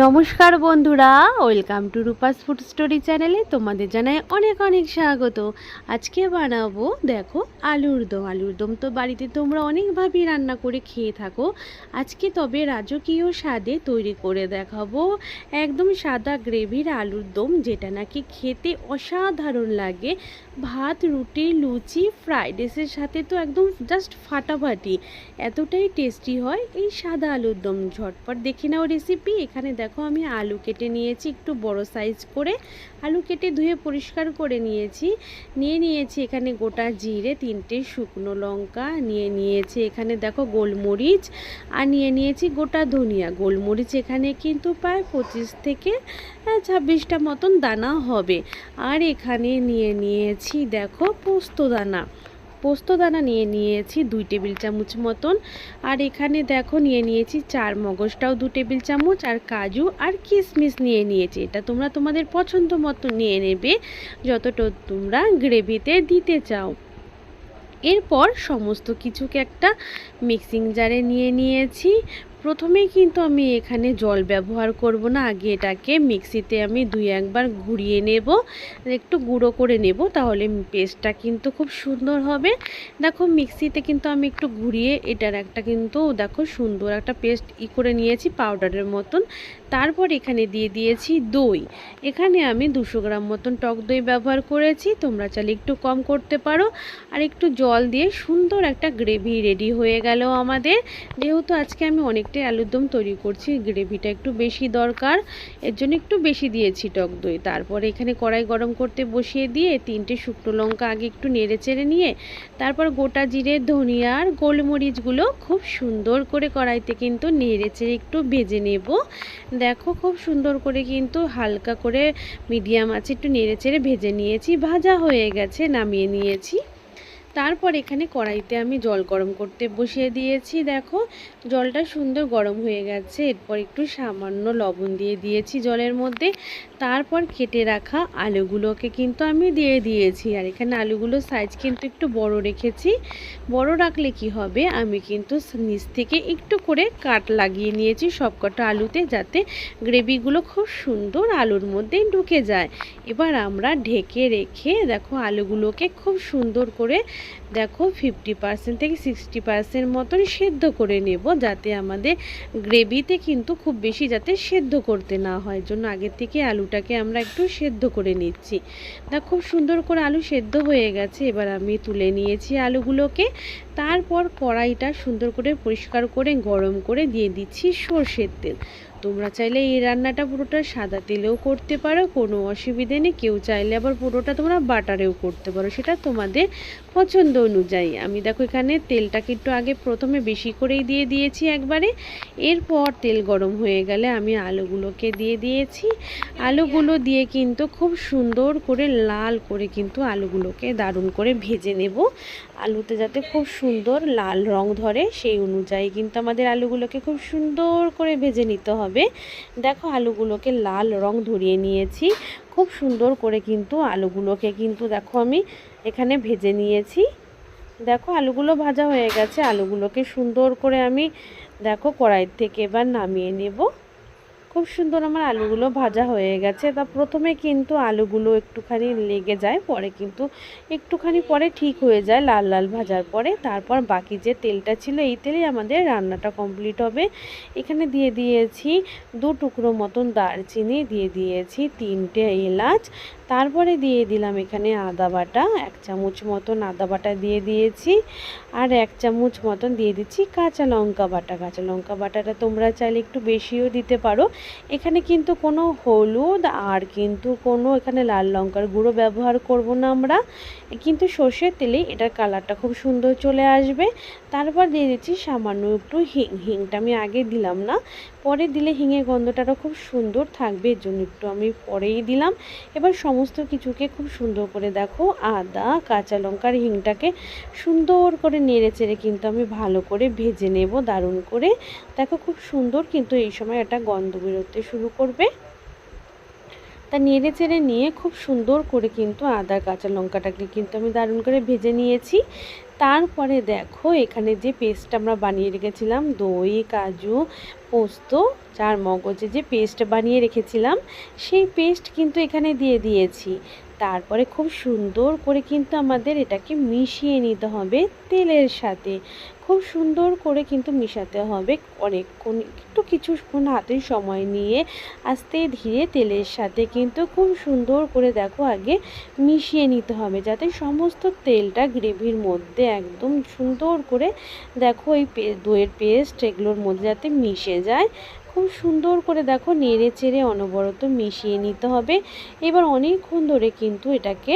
নমস্কার বন্ধুরা, welcome to Rupa's food story চ্যানেলে তোমাদের জানাই অনেক অনেক স্বাগত। আজকে বানাবো দেখো আলুর দম। আলুর দম তো বাড়িতে তোমরা অনেকভাবেই রান্না করে খেয়ে থাকো। আজকে তবে রাজকীয় স্বাদে তৈরি করে দেখাবো একদম সাদা গ্রেভির আলুর দম, যেটা নাকি খেতে অসাধারণ লাগে। ভাত, রুটি, লুচি, ফ্রাইড রাইসের সাথে তো একদম জাস্ট ফাটাফাটি, এতটাই টেস্টি হয় এই সাদা আলুর দম। ঝটপট দেখে নাও রেসিপি। এখানে দেখো আমি আলু কেটে নিয়েছি একটু বড় সাইজ করে। আলু কেটে ধুয়ে পরিষ্কার করে নিয়েছি এখানে গোটা জিরে, 3টে শুকনো লঙ্কা নিয়েছি এখানে দেখো গোলমরিচ, আর নিয়েছি গোটা ধনিয়া। গোলমরিচ এখানে কিন্তু প্রায় 25 থেকে 26টা মতন দানা হবে। আর এখানে নিয়েছি দেখো পোস্ত দানা নিয়েছি 2 টেবিল চামচ মতন। আর এখানে দেখো নিয়েছি চার মগজটাও 2 টেবিল চামচ, আর কাজু আর কিশমিশ নিয়েছি। এটা তোমরা তোমাদের পছন্দ মতো নিয়ে নেবে যতটা তোমরা গ্রেভিতে দিতে চাও। এরপর সমস্ত কিছুকে একটা মিক্সিং জারে নিয়েছি। প্রথমেই কিন্তু আমি এখানে জল ব্যবহার করব না, আগে এটাকে মিক্সিতে আমি 2-1 বার ঘুরিয়ে নেব, একটু গুঁড়ো করে নেব, তাহলে পেস্টটা কিন্তু খুব সুন্দর হবে। দেখো মিক্সিতে কিন্তু আমি একটু ঘুরিয়ে এটার একটা কিন্তু দেখো সুন্দর একটা পেস্ট করে নিয়েছি পাউডারের মতন। তারপর এখানে দিয়েছি দই। এখানে আমি 200 গ্রাম মতন টক দই ব্যবহার করেছি, তোমরা চাইলে একটু কম করতে পারো। আর একটু জল দিয়ে সুন্দর একটা গ্রেভি রেডি হয়ে গেল আমাদের। যেহেতু আজকে আমি অনেকটাই আলুর দম তৈরি করছি, গ্রেভিটা একটু বেশি দরকার, এর জন্য একটু বেশি দিয়েছি টক দই। তারপরে এখানে কড়াই গরম করতে বসিয়ে দিয়ে 3টে শুকনো লঙ্কা আগে একটু নেড়ে চেড়ে নিয়ে তারপর গোটা জিরে, ধনিয়া আর গোলমরিচগুলো খুব সুন্দর করে কড়াইতে কিন্তু নেড়ে চেড়ে একটু ভেজে নেব। দেখো খুব সুন্দর করে কিন্তু হালকা করে মিডিয়াম আছে একটু নেড়ে চেড়ে ভেজে নিয়েছি। ভাজা হয়ে গেছে, নামিয়ে নিয়েছি। তারপর এখানে কড়াইতে আমি জল গরম করতে বসিয়ে দিয়েছি। দেখো জলটা সুন্দর গরম হয়ে গেছে। এরপর একটু সামান্য লবণ দিয়েছি জলের মধ্যে। তারপর কেটে রাখা আলুগুলোকে কিন্তু আমি দিয়েছি। আর এখানে আলুগুলোর সাইজ কিন্তু একটু বড় রেখেছি। বড় রাখলে কি হবে, আমি কিন্তু নিচ থেকে একটু করে কাট লাগিয়ে নিয়েছি সবকটা আলুতে, যাতে গ্রেভিগুলো খুব সুন্দর আলুর মধ্যে ঢুকে যায়। এবার আমরা ঢেকে রেখে দেখো আলুগুলোকে খুব সুন্দর করে দেখো 50% থেকে 60% মতন সেদ্ধ করে নেব, যাতে আমাদের গ্রেভিতে কিন্তু খুব বেশি যাতে সেদ্ধ করতে না হয়, জন্য আগের থেকে আলুটাকে আমরা একটু সেদ্ধ করে নিচ্ছি। দেখো খুব সুন্দর করে আলু সেদ্ধ হয়ে গেছে। এবার আমি তুলে নিয়েছি আলুগুলোকে। তারপর কড়াইটা সুন্দর করে পরিষ্কার করে গরম করে দিয়ে দিচ্ছি সর্ষের তেল। তোমরা চাইলে এই রান্নাটা পুরোটা সাদা তেলেও করতে পারো, কোনো অসুবিধে নেই। কেউ চাইলে আবার পুরোটা তোমরা বাটারেও করতে পারো, সেটা তোমাদের পছন্দ অনুযায়ী। আমি দেখো এখানে তেলটাকে একটু আগে প্রথমে বেশি করেই দিয়েছি একবারে। এরপর তেল গরম হয়ে গেলে আমি আলুগুলোকে দিয়েছি। আলুগুলো দিয়ে কিন্তু খুব সুন্দর করে লাল করে কিন্তু আলুগুলোকে দারুণ করে ভেজে নেব। আলুতে যাতে খুব সুন্দর লাল রং ধরে সেই অনুযায়ী কিন্তু আমাদের আলুগুলোকে খুব সুন্দর করে ভেজে নিতে হবে। দেখো আলুগুলোকে লাল রং ধরিয়ে নিয়েছি খুব সুন্দর করে, কিন্তু আলুগুলোকে কিন্তু দেখো আমি এখানে ভেজে নিয়েছি। দেখো আলুগুলো ভাজা হয়ে গেছে। আলুগুলোকে সুন্দর করে আমি দেখো কড়াই থেকে এবার নামিয়ে নেব। খুব সুন্দর আমার আলুগুলো ভাজা হয়ে গেছে। তা প্রথমে কিন্তু আলুগুলো একটুখানি লেগে যায়, পরে কিন্তু একটুখানি পরে ঠিক হয়ে যায় লাল লাল ভাজার পরে। তারপর বাকি যে তেলটা ছিল এই তেলেই আমাদের রান্নাটা কমপ্লিট হবে। এখানে দিয়েছি 2 টুকরো মতন দারচিনি, দিয়েছি 3টে এলাচ। তারপরে দিয়ে দিলাম এখানে আদা বাটা, 1 চামচ মতন আদা বাটা দিয়েছি। আর 1 চামচ মতন দিয়ে দিচ্ছি কাঁচা লঙ্কা বাটা। কাঁচা লঙ্কা বাটাটা তোমরা চাইলে একটু বেশিও দিতে পারো। এখানে কিন্তু কোনো হলুদ আর কিন্তু কোনো এখানে লাল লঙ্কার গুঁড়ো ব্যবহার করব না আমরা, কিন্তু সর্ষের তেলে এটার কালারটা খুব সুন্দর চলে আসবে। তারপর দিয়ে দিচ্ছি সামান্য একটু হিংটা আমি আগে দিলাম না, পরে দিলে হিঙের গন্ধটাও খুব সুন্দর থাকবে, এর জন্য একটু আমি পরেই দিলাম। এবার সমস্ত কিছুকে খুব সুন্দর করে দেখো আদা, কাঁচা লঙ্কার হিংটাকে সুন্দর করে নেড়ে চেড়ে কিন্তু আমি ভালো করে ভেজে নেব দারুণ করে। দেখো খুব সুন্দর কিন্তু এই সময় একটা গন্ধ বেরোতে শুরু করবে। তা নেড়ে চেড়ে নিয়ে খুব সুন্দর করে কিন্তু আদা কাঁচা লঙ্কাটাকে কিন্তু আমি দারুণ করে ভেজে নিয়েছি। তারপরে দেখো এখানে যে পেস্ট আমরা বানিয়ে রেখেছিলাম, দই, কাজু, পোস্ত, চার মগজে যে পেস্ট বানিয়ে রেখেছিলাম, সেই পেস্ট কিন্তু এখানে দিয়ে দিয়েছি। তারপরে খুব সুন্দর করে কিন্তু আমাদের এটাকে মিশিয়ে নিতে হবে তেলের সাথে। খুব সুন্দর করে কিন্তু মিশাতে হবে অনেকক্ষণ, একটু কিছুক্ষণ হাতে সময় নিয়ে আস্তে ধীরে তেলের সাথে কিন্তু খুব সুন্দর করে দেখো আগে মিশিয়ে নিতে হবে, যাতে সমস্ত তেলটা গ্রেভির মধ্যে একদম সুন্দর করে দেখো এই দইয়ের পেস্ট এগুলোর মধ্যে যাতে মিশে যায়। খুব সুন্দর করে দেখো নেড়ে চেড়ে অনবরত মিশিয়ে নিতে হবে। এবার অনেকক্ষণ ধরে কিন্তু এটাকে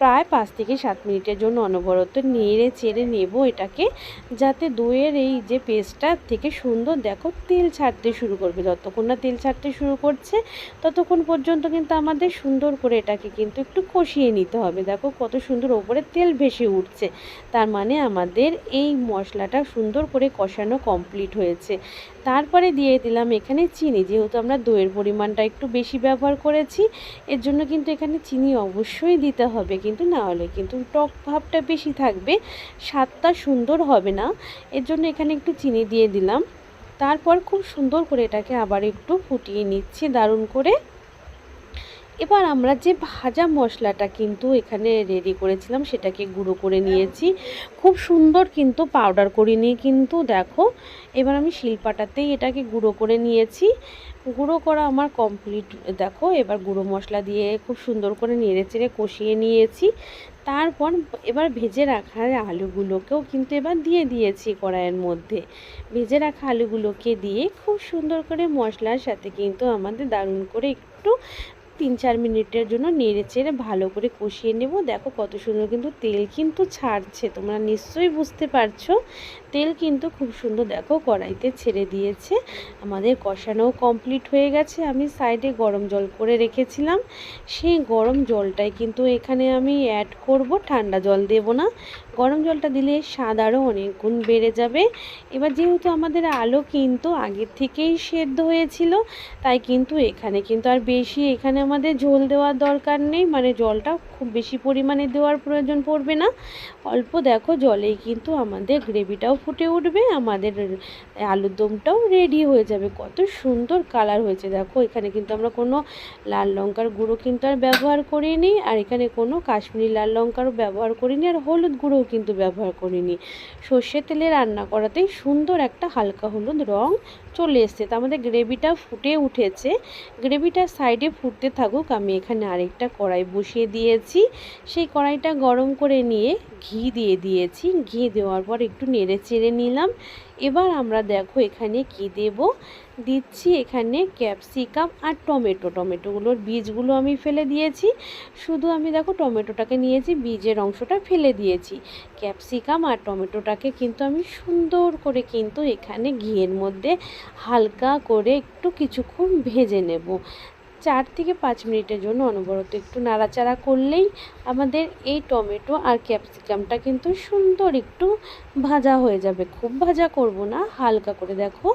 প্রায় 5 থেকে 7 মিনিটের জন্য অনবরত নেড়ে চেড়ে নেব এটাকে, যাতে দইয়ের এই যে পেস্টটা থেকে সুন্দর দেখো তেল ছাড়তে শুরু করবে। যতক্ষণ না তেল ছাড়তে শুরু করছে ততক্ষণ পর্যন্ত কিন্তু আমাদের সুন্দর করে এটাকে কিন্তু একটু কষিয়ে নিতে হবে। দেখো কত সুন্দর ওপরে তেল ভেসে উঠছে, তার মানে আমাদের এই মশলাটা সুন্দর করে কষানো কমপ্লিট হয়েছে। তারপরে দিয়ে দিলাম এখানে চিনি, যেহেতু আমরা দইয়ের পরিমাণটা একটু বেশি ব্যবহার করেছি, এর জন্য কিন্তু এখানে চিনি অবশ্যই দিতে হবে, কিন্তু না হলে কিন্তু টক ভাবটা বেশি থাকবে, স্বাদটা সুন্দর হবে না। এর জন্য এখানে একটু চিনি দিয়ে দিলাম। তারপর খুব সুন্দর করে এটাকে আবার একটু ফুটিয়ে নিচ্ছি দারুণ করে। এবার আমরা যে ভাজা মশলাটা কিন্তু এখানে রেডি করেছিলাম সেটাকে গুঁড়ো করে নিয়েছি, খুব সুন্দর কিন্তু পাউডার করে নিয়ে কিন্তু দেখো এবার আমি শিলপাটাতেই এটাকে গুঁড়ো করে নিয়েছি। গুঁড়ো করা আমার কমপ্লিট। দেখো এবার গুঁড়ো মশলা দিয়ে খুব সুন্দর করে নেড়ে চেড়ে কষিয়ে নিয়েছি। তারপর এবার ভেজে রাখা আলুগুলোকেও কিন্তু এবার দিয়ে দিয়েছি কড়াইয়ের মধ্যে। ভেজে রাখা আলুগুলোকে দিয়ে খুব সুন্দর করে মশলার সাথে কিন্তু আমাদের দারুণ করে একটু 3-4 মিনিটের জন্য নেড়ে চেড়ে ভালো করে কষিয়ে নেব। দেখো কত সুন্দর কিন্তু তেল কিন্তু ছাড়ছে, তোমরা নিশ্চয়ই বুঝতে পারছো। তেল কিন্তু খুব সুন্দর দেখো কড়াইতে ছেড়ে দিয়েছে। আমাদের কষানোও কমপ্লিট হয়ে গেছে। আমি সাইডে গরম জল করে রেখেছিলাম, সেই গরম জলটাই কিন্তু এখানে আমি অ্যাড করব, ঠান্ডা জল দেব না। গরম জলটা দিলে স্বাদ আরও অনেক গুণ বেড়ে যাবে। এবার যেহেতু আমাদের আলু কিন্তু আগের থেকেই সেদ্ধ হয়েছিল, তাই কিন্তু এখানে কিন্তু আর বেশি এখানে আমাদের ঝোল দেওয়ার দরকার নেই, মানে জলটা খুব বেশি পরিমাণে দেওয়ার প্রয়োজন পড়বে না। অল্প দেখো জলেই কিন্তু আমাদের গ্রেভিটাও ফুটে উঠবে, আমাদের আলুর দমটাও রেডি হয়ে যাবে। কত সুন্দর কালার হয়েছে দেখো। এখানে কিন্তু আমরা কোনো লাল লঙ্কার গুঁড়ো কিন্তু আর ব্যবহার করিনি, আর এখানে কোনো কাশ্মীরি লাল লঙ্কারও ব্যবহার করিনি, আর হলুদ গুঁড়োও কিন্তু ব্যবহার করিনি। সর্ষের তেলে রান্না করাতেই সুন্দর একটা হালকা হলুদ রং চলে এসছে। তা আমাদের গ্রেভিটা ফুটে উঠেছে। গ্রেভিটা সাইডে ফুটতে থাকুক, আমি এখানে আরেকটা কড়াই বসিয়ে দিয়েছি। সেই কড়াইটা গরম করে নিয়ে ঘি দিয়ে দিয়েছি। ঘি দেওয়ার পর একটু নেড়ে চেড়ে নিলাম। এবার আমরা দেখো এখানে কি দেব, দিচ্ছি এখানে ক্যাপসিকাম আর টমেটোগুলোর বীজগুলো আমি ফেলে দিয়েছি। শুধু আমি দেখো টমেটোটাকে নিয়েছি, বীজের অংশটা ফেলে দিয়েছি। ক্যাপসিকাম আর টমেটোটাকে কিন্তু আমি সুন্দর করে কিন্তু এখানে ঘিয়ের মধ্যে হালকা করে একটু কিছুক্ষণ ভেজে নেব। 4 থেকে 5 মিনিটের জন্য অনবরত একটু নাড়াচাড়া করলেই আমাদের এই টমেটো আর ক্যাপসিকামটা কিন্তু সুন্দর একটু ভাজা হয়ে যাবে। খুব ভাজা করব না, হালকা করে। দেখো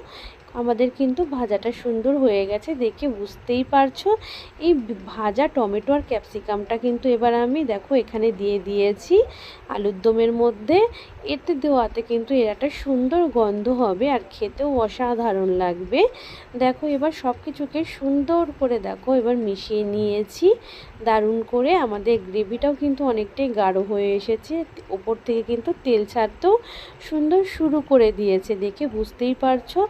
আমাদের কিন্তু ভাজাটা সুন্দর হয়ে গেছে, দেখে বুঝতেই পারছো। এই ভাজা টমেটো আর ক্যাপসিকামটা কিন্তু এবার আমি দেখো এখানে দিয়ে দিয়েছি আলুর দমের মধ্যে। এতে দেওয়াতে কিন্তু এর একটা সুন্দর গন্ধ হবে আর খেতেও অসাধারণ লাগবে। দেখো এবার সব কিছুকে সুন্দর করে দেখো এবার মিশিয়ে নিয়েছি দারুণ করে। আমাদের গ্রেভিটাও কিন্তু অনেকটাই গাঢ় হয়ে এসেছে, ওপর থেকে কিন্তু তেল ছাড়তেও সুন্দর শুরু করে দিয়েছে, দেখে বুঝতেই পারছো।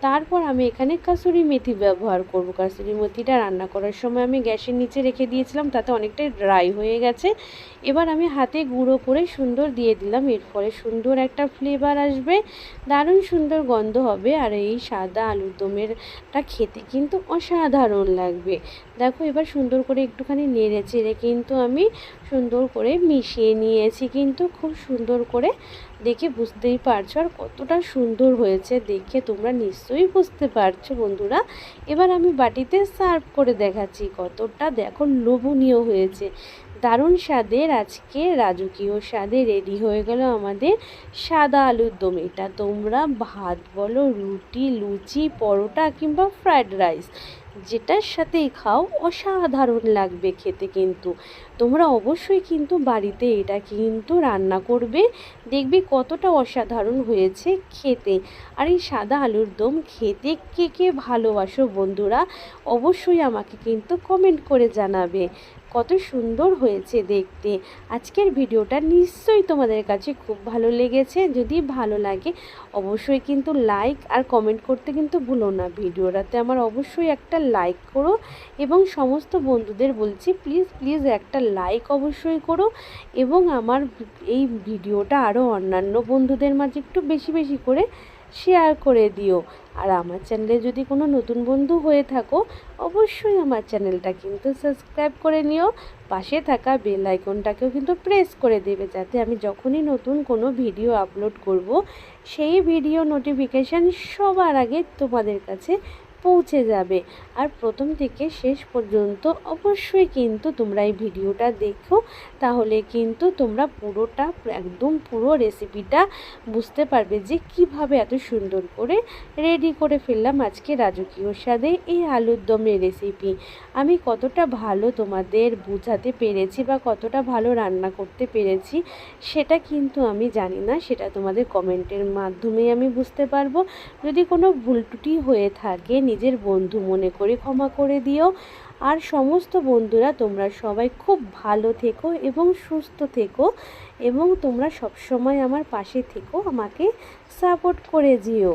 তারপর আমি এখানে কাসুরি মেথি ব্যবহার করব। কাসুরি মেথিটা রান্না করার সময় আমি গ্যাসের নিচে রেখে দিয়েছিলাম, তাতে অনেকটাই ড্রাই হয়ে গেছে। এবার আমি হাতে গুঁড়ো করে সুন্দর দিয়ে দিলাম। এর ফলে সুন্দর একটা ফ্লেভার আসবে, দারুণ সুন্দর গন্ধ হবে, আর এই সাদা আলুর দমেরটা খেতে কিন্তু অসাধারণ লাগবে। দেখো এবার সুন্দর করে একটুখানি নেড়ে চেড়ে কিন্তু আমি সুন্দর করে মিশিয়ে নিয়েছি, কিন্তু খুব সুন্দর করে, দেখে বুঝতেই পারছো। আর কতটা সুন্দর হয়েছে দেখে তোমরা নিশ্চয়ই বুঝতে পারছো বন্ধুরা। এবার আমি বাটিতে সার্ভ করে দেখাচ্ছি, কতটা দেখো লোভনীয় হয়েছে। দারুণ স্বাদের আজকে রাজকীয় স্বাদে রেডি হয়ে গেল আমাদের সাদা আলুর দম। এটা তোমরা ভাত বলো, রুটি, লুচি, পরোটা কিংবা ফ্রায়েড রাইস যেটার সাথেই খাও অসাধারণ লাগবে খেতে। কিন্তু তোমরা অবশ্যই কিন্তু বাড়িতে এটা কিন্তু রান্না করবে, দেখবে কতটা অসাধারণ হয়েছে খেতে। আর এই সাদা আলুর দম খেতে কে কে ভালোবাসো বন্ধুরা, অবশ্যই আমাকে কিন্তু কমেন্ট করে জানাবে কত সুন্দর হয়েছে দেখতে। আজকের ভিডিওটা নিশ্চয়ই তোমাদের কাছে খুব ভালো লেগেছে। যদি ভালো লাগে অবশ্যই কিন্তু লাইক আর কমেন্ট করতে কিন্তু ভুলো না। ভিডিওটাতে আমার অবশ্যই একটা লাইক করো এবং সমস্ত বন্ধুদের বলছি প্লিজ প্লিজ একটা লাইক অবশ্যই করো এবং আমার এই ভিডিওটা আরও অন্যান্য বন্ধুদের মাঝে একটু বেশি বেশি করে শেয়ার করে দিও। আর আমার চ্যানেলে যদি কোনো নতুন বন্ধু হয়ে থাকো অবশ্যই আমার চ্যানেলটা কিন্তু সাবস্ক্রাইব করে নিও। পাশে থাকা বেল আইকনটাকেও কিন্তু প্রেস করে দেবে, যাতে আমি যখনই নতুন কোনো ভিডিও আপলোড করব সেই ভিডিও নোটিফিকেশান সবার আগে তোমাদের কাছে পৌঁছে যাবে। আর প্রথম থেকে শেষ পর্যন্ত অবশ্যই কিন্তু তোমরা এই ভিডিওটা দেখো, তাহলে কিন্তু তোমরা পুরোটা একদম পুরো রেসিপিটা বুঝতে পারবে যে কিভাবে এত সুন্দর করে রেডি করে ফেললাম আজকে রাজকীয় স্বাদে এই আলুর দমের রেসিপি। আমি কতটা ভালো তোমাদের বোঝাতে পেরেছি বা কতটা ভালো রান্না করতে পেরেছি সেটা কিন্তু আমি জানি না, সেটা তোমাদের কমেন্টের মাধ্যমেই আমি বুঝতে পারবো। যদি কোনো ভুল ত্রুটি হয়ে থাকে নিজের বন্ধু মনে করে ক্ষমা করে দিও। আর সমস্ত বন্ধুরা তোমরা সবাই খুব ভালো থেকো এবং সুস্থ থেকো এবং তোমরা সবসময় আমার পাশে থেকো, আমাকে সাপোর্ট করে যেও।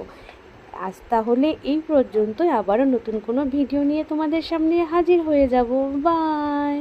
আজ তাহলে এই পর্যন্তই, আবারও নতুন কোনো ভিডিও নিয়ে তোমাদের সামনে হাজির হয়ে যাব। বাই।